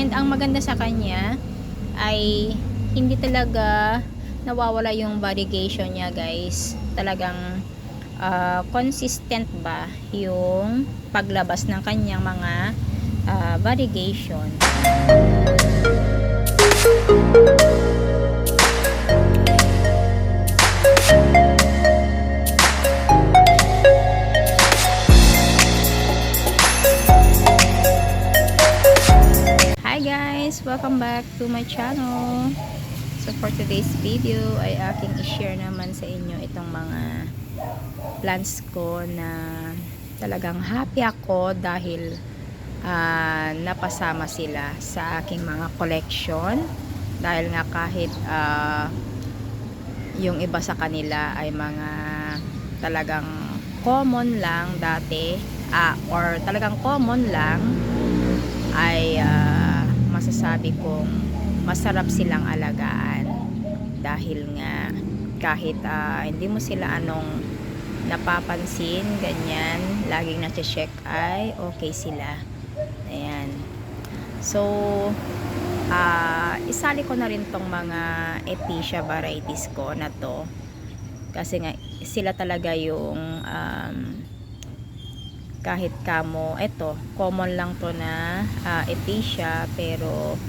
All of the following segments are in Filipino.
And ang maganda sa kanya ay hindi talaga nawawala yung variegation niya, guys. Talagang consistent ba yung paglabas ng kanyang mga variegation. Hi guys! Welcome back to my channel. So for today's video ay aking i-share naman sa inyo itong mga plants ko na talagang happy ako dahil napasama sila sa aking mga collection. Dahil nga kahit yung iba sa kanila ay mga talagang common lang dati or talagang common lang, ay masasabi kong masarap silang alagaan dahil nga kahit hindi mo sila napapansin, ganyan, laging na-check ay okay sila. Ayan. So isali ko na rin tong mga Epicea varieties ko na to kasi nga sila talaga yung kahit kamo, eto common lang to na Epicea, pero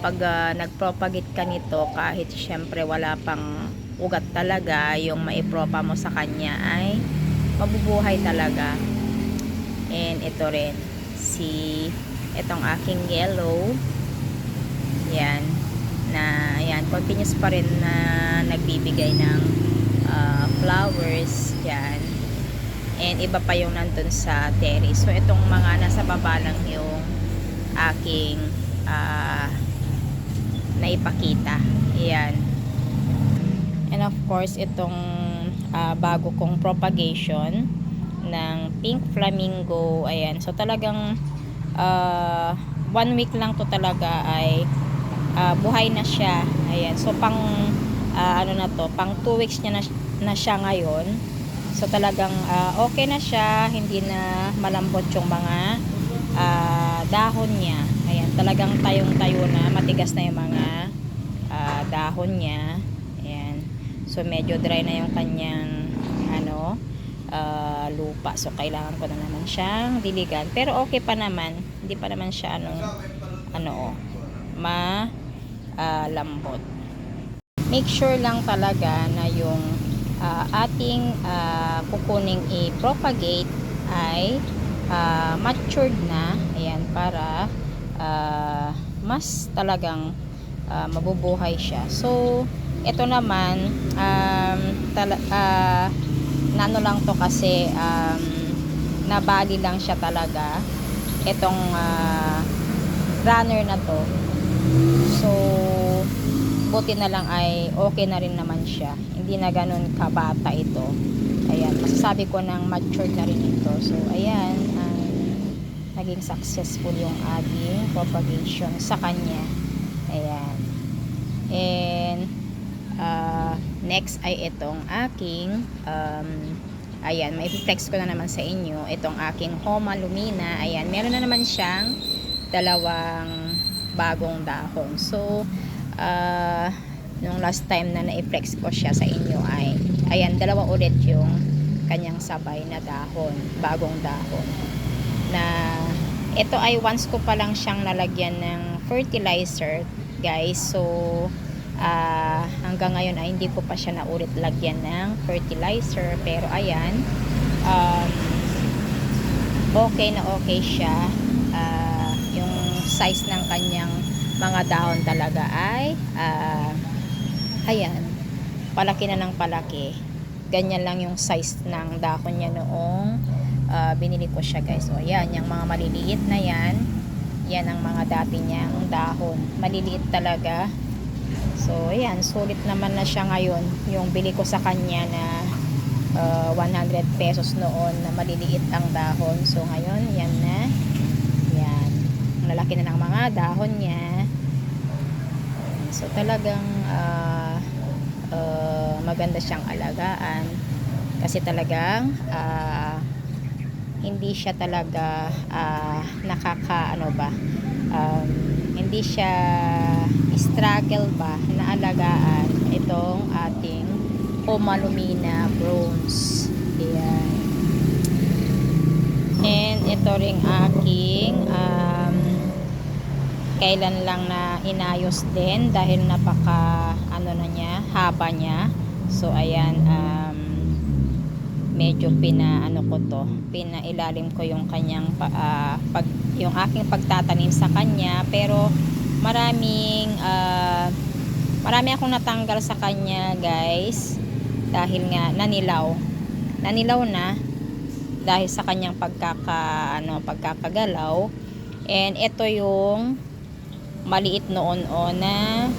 pag nagpropagate ka nito, kahit syempre wala pang ugat talaga, yung maipropa mo sa kanya ay mabubuhay talaga. And ito rin itong aking yellow, yan, na yan, continuous pa rin na nagbibigay ng flowers yan. And iba pa yung nandun sa terrace. So itong mga nasa baba lang yung aking naipakita. Ayan. And of course itong bago kong propagation ng pink flamingo. Ayan. So talagang 1 week lang to talaga ay buhay na siya. Ayan. So pang ano na to, pang 2 weeks niya na siya ngayon. So talagang okay na siya, hindi na malambot yung mga dahon niya. Ayan, talagang tayong-tayo na, matigas na yung mga dahon niya. Ayan. So medyo dry na yung kanyang lupa. So kailangan ko na naman siyang diligan. Pero okay pa naman, hindi pa naman siya malambot. Make sure lang talaga na yung ating kukuning i-propagate ay matured na. Ayan, para mas talagang mabubuhay siya. So ito naman nano lang to kasi nabali lang siya talaga itong runner na to. So buti na lang ay okay na rin naman siya, hindi na ganun kabata ito. Ayan, masasabi ko ng matured na rin ito. So ayan, naging successful yung ating propagation sa kanya. Ayan. And next ay itong aking ayan, may flex ko na naman sa inyo itong aking Homa Lumina. Ayan, meron na naman siyang dalawang bagong dahon. So nung last time na na-flex ko siya sa inyo ay ayan, dalawa ulit yung kanyang sabay na dahon, bagong dahon, na ito ay once ko pa lang siyang nalagyan ng fertilizer, guys. So hanggang ngayon ay hindi ko pa siya naulit lagyan ng fertilizer, pero ayan, okay na okay siya. Yung size ng kanyang mga dahon talaga ay ayan, palaki na ng palaki. Ganyan lang yung size ng dahon niya noong binili ko siya, guys. So ayan, yung mga maliliit na yan ang mga dati niyang dahon, maliliit talaga. So ayan, sulit naman na siya ngayon. Yung bili ko sa kanya na 100 pesos noon na maliliit ang dahon, so ngayon yan na, yan, lalaki na ng mga dahon niya. So talagang maganda siyang alagaan kasi talagang hindi siya talaga hindi siya struggle ba na alagaan itong ating Pomalumina bronze. Ayan. And ito ring aking kailan lang na inayos din dahil napaka ano na niya, haba niya. So ayan, medyo pinaano ko to, pinailalim ko yung kanyang yung aking pagtatanim sa kanya, pero marami akong natanggal sa kanya, guys, dahil nga nanilaw na dahil sa kanyang pagkakagalaw. And ito yung maliit noon na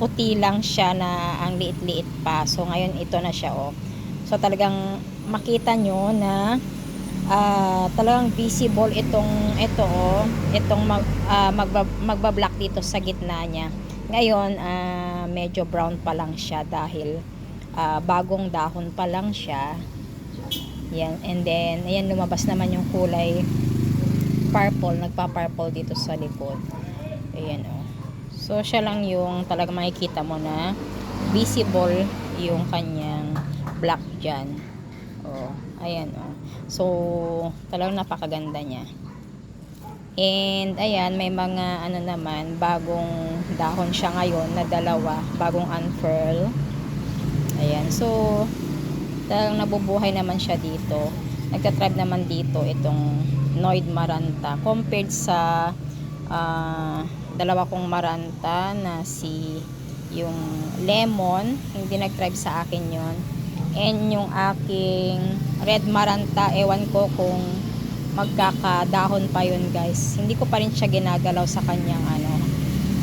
puti lang siya na ang liit-liit pa. So ngayon ito na siya, oh. So talagang makita nyo na talagang visible itong magbablock dito sa gitna niya. Ngayon medyo brown pa lang siya dahil bagong dahon pa lang siya. Yan. And then ayan, lumabas naman yung kulay purple, nagpa-purple dito sa likod. Ayan, oh. So siya lang yung talaga makikita mo na visible yung kanyang black dyan. Oh, ayan, oh. So talagang napakaganda niya. And ayan, may mga ano naman, bagong dahon siya ngayon na dalawa, bagong unfurl. Ayan, so talagang nabubuhay naman siya dito. Nagtatribe naman dito itong Noid Maranta compared sa dalawa kong Maranta na yung Lemon, hindi nag-tribe sa akin yon. And yung aking Red Maranta, ewan ko kung magkakadahon pa yun, guys. Hindi ko pa rin siya ginagalaw sa kanyang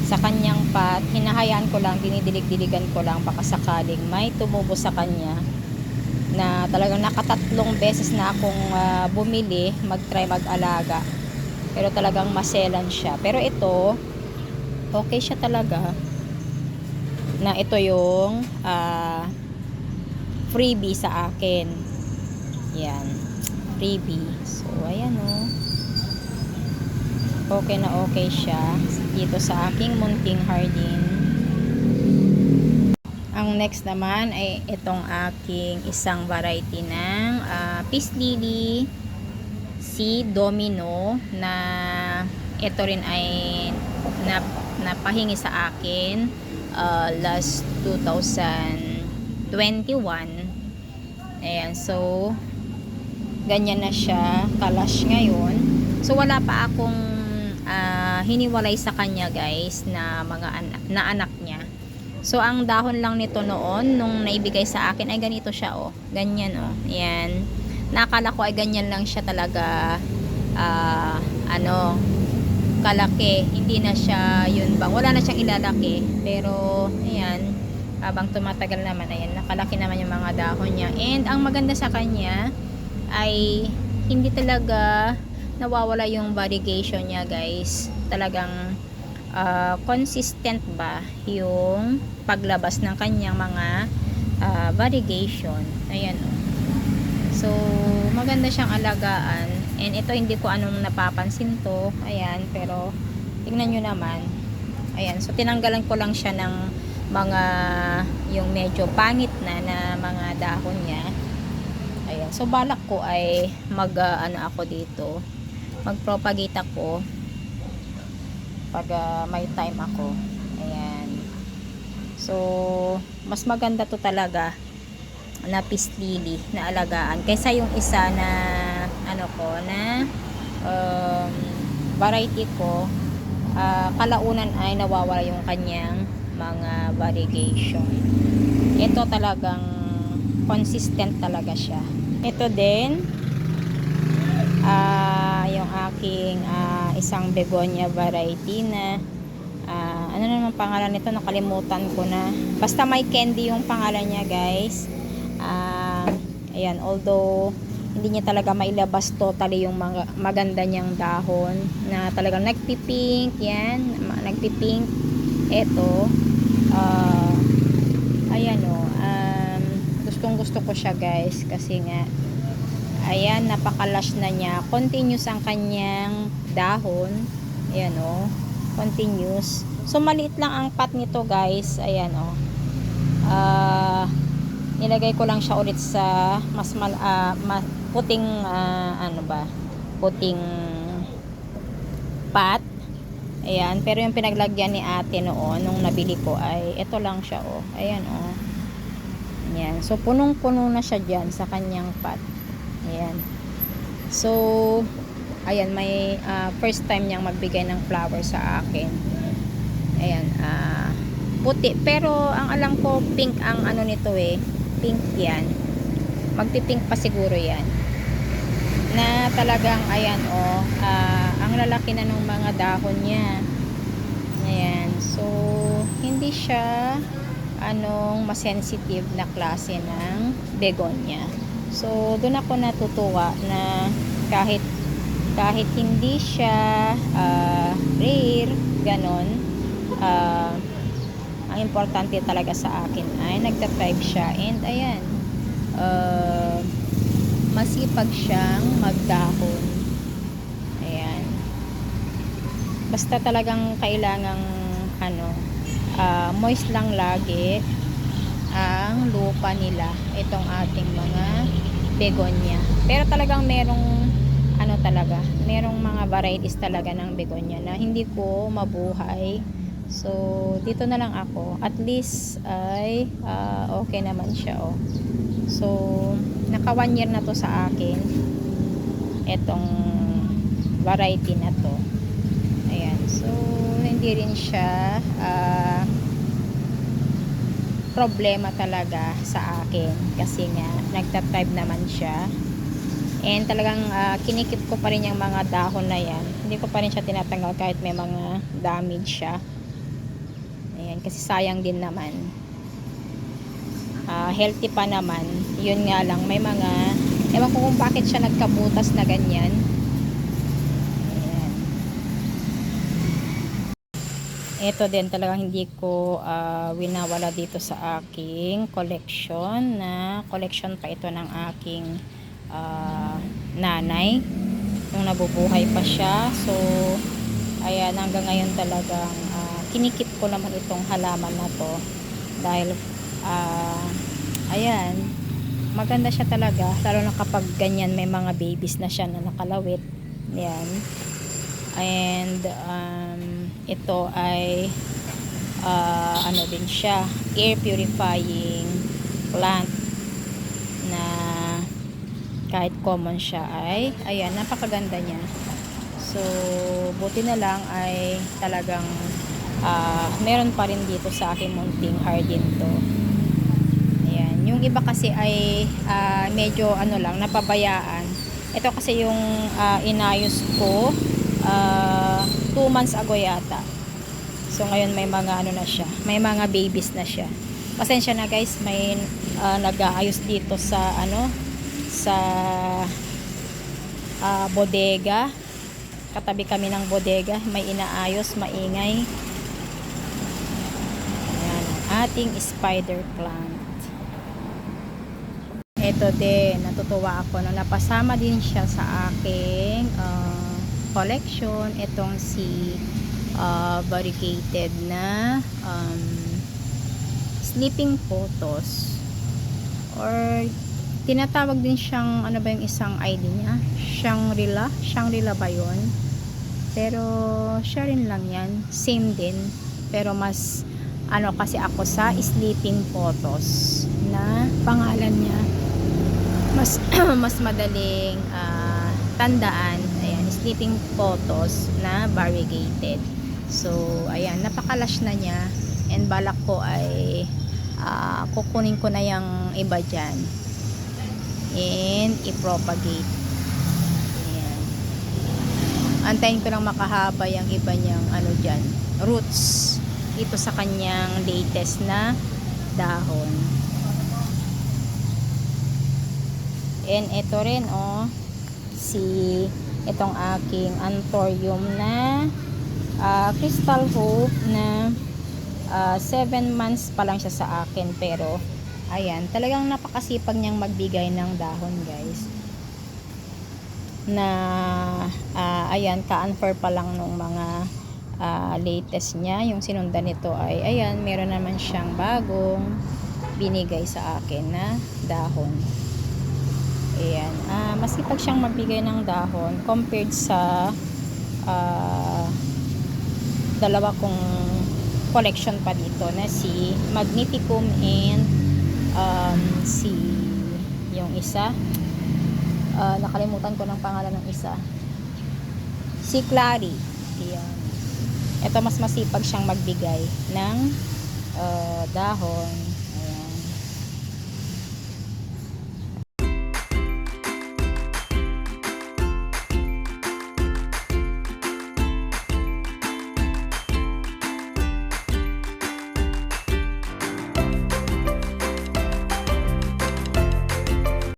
sa kanyang pot. Hinahayaan ko lang, dinidilig-diligan ko lang, baka sakaling may tumubo sa kanya. Na talagang nakatatlong beses na akong bumili, mag-try mag-alaga, pero talagang maselan siya. Pero ito, okay siya talaga, na ito yung freebie sa akin. Yan, freebie. So ayan, oh. Okay na okay siya dito sa aking munting hardin. Ang next naman ay itong aking isang variety ng Peace Lily si Domino, na ito rin ay napahingi sa akin last 2021. Ayan, so ganyan na siya kalash ngayon. So wala pa akong hiniwalay sa kanya, guys, na mga anak niya. So ang dahon lang nito noon nung naibigay sa akin ay ganito siya, oh. Ganyan, oh. Ayan. Nakala ko ay ganyan lang siya talaga, kalaki. Hindi na siya yun bang. Wala na siyang ilalaki. Pero ayan, habang tumatagal naman, ayan, nakalaki naman yung mga dahon niya. And ang maganda sa kanya ay hindi talaga nawawala yung variegation niya, guys. Talagang consistent ba yung paglabas ng kanyang mga variegation. Ayan, oh. So maganda siyang alagaan. And ito, hindi ko anong napapansin to. Ayan, pero tingnan nyo naman. Ayan, so tinanggalan ko lang siya ng mga yung medyo pangit na mga dahon niya. Ayan, so balak ko ay ako dito, mag-propagate ako pag may time ako. Ayan. So mas maganda to talaga na Peace Lily na alagaan kaysa yung isa na variety ko. Kalaunan ay nawawala yung kanyang mga variegation. Ito talagang consistent talaga siya. Ito din yung aking isang begonia variety na ano naman pangalan nito, nakalimutan ko na, basta may candy yung pangalan niya, guys. Ayan, although hindi niya talaga mailabas totally yung maganda niyang dahon na talagang nagpipink. Yan, nagpipink. Ito ayan, oh, gustong gusto ko siya, guys, kasi nga ayan, napakalash na niya, continuous ang kanyang dahon. Ayan o. Continuous. So, maliit lang ang pot nito guys. Ayan o. Nilagay ko lang siya ulit sa puting ano ba? Puting pot. Ayan. Pero yung pinaglagyan ni ate noon, nung nabili ko ay ito lang siya o. Ayan o. Ayan. So, punong-puno na siya dyan sa kanyang pot. Ayan. So, ayan, may first time niyang magbigay ng flower sa akin. Ayan, puti. Pero, ang alam ko, pink ang ano nito eh. Pink yan. Magpipink pa siguro yan. Na talagang, ayan, ang lalaki na ng mga dahon niya. Ayan. So, hindi siya masensitive na klase ng begonia. So, doon ako natutuwa na kahit hindi siya rare, ganon, ang importante talaga sa akin ay nagta-thrive siya, and ayan, masipag siyang magdahon. Ayan. Basta talagang kailangang moist lang lagi ang lupa nila, itong ating mga begonia. Pero talagang merong merong mga varieties talaga ng begonia na hindi ko mabuhay. So, dito na lang ako. At least ay okay naman siya oh. So, naka 1 year na to sa akin. Etong variety na to. Ayan. So, hindi rin siya problema talaga sa akin kasi nga nagta-thrive naman siya, and talagang kinikip ko pa rin yung mga dahon na yan, hindi ko pa rin siya tinatanggal kahit may mga damage siya. Ayan, kasi sayang din naman, healthy pa naman, yun nga lang may mga, ewan ko kung bakit siya nagkabutas na ganyan. Ito din talagang hindi ko winawala dito sa aking collection, na collection pa ito ng aking nanay nung nabubuhay pa siya. So, ayan, hanggang ngayon talagang kinikip ko naman itong halaman na to dahil ayan, maganda siya talaga, lalo na kapag ganyan may mga babies na siya na nakalawit. Ayan. And ito ay din siya, air purifying plant na kahit common siya ay ayan, napakaganda niya. So, buti na lang ay talagang meron pa rin dito sa aking munting garden to. Ayan, yung iba kasi ay medyo lang, napabayaan. Ito kasi yung inayos ko 2 months ago yata. So ngayon may mga na siya, may mga babies na siya. Pasensya na guys, may nag-aayos dito sa sa bodega. Katabi kami ng bodega, may inaayos, maingay. Ayan, ating spider plant. Ito din, natutuwa ako na napasama din siya sa aking collection, itong si variegated na sleeping photos, or tinatawag din siyang ba yung isang ID niya, Shangri-La ba yun? Pero siya rin lang yan, same din, pero mas kasi ako sa sleeping photos na pangalan niya, mas mas madaling tandaan. Ayan, sleeping photos na variegated. So, ayan, napakalash na niya, and balak ko ay kukunin ko na yung iba dyan and i-propagate. Ayan, antayin ko lang makahaba yung iba niyang dyan, roots, ito sa kanyang latest na dahon. And ito rin itong aking anthurium na Crystal Hope na 7 months pa lang siya sa akin, pero ayan, talagang napakasipag niyang magbigay ng dahon guys. na ayan, ka-unfair pa lang nung mga latest niya. Yung sinundan nito ay ayan, meron naman siyang bagong binigay sa akin na dahon. Ayan, masipag siyang magbigay ng dahon compared sa dalawa kong collection pa dito na si Magnificum and si yung isa, nakalimutan ko ng pangalan ng isa, si Clary. Ayan, ito mas masipag siyang magbigay ng dahon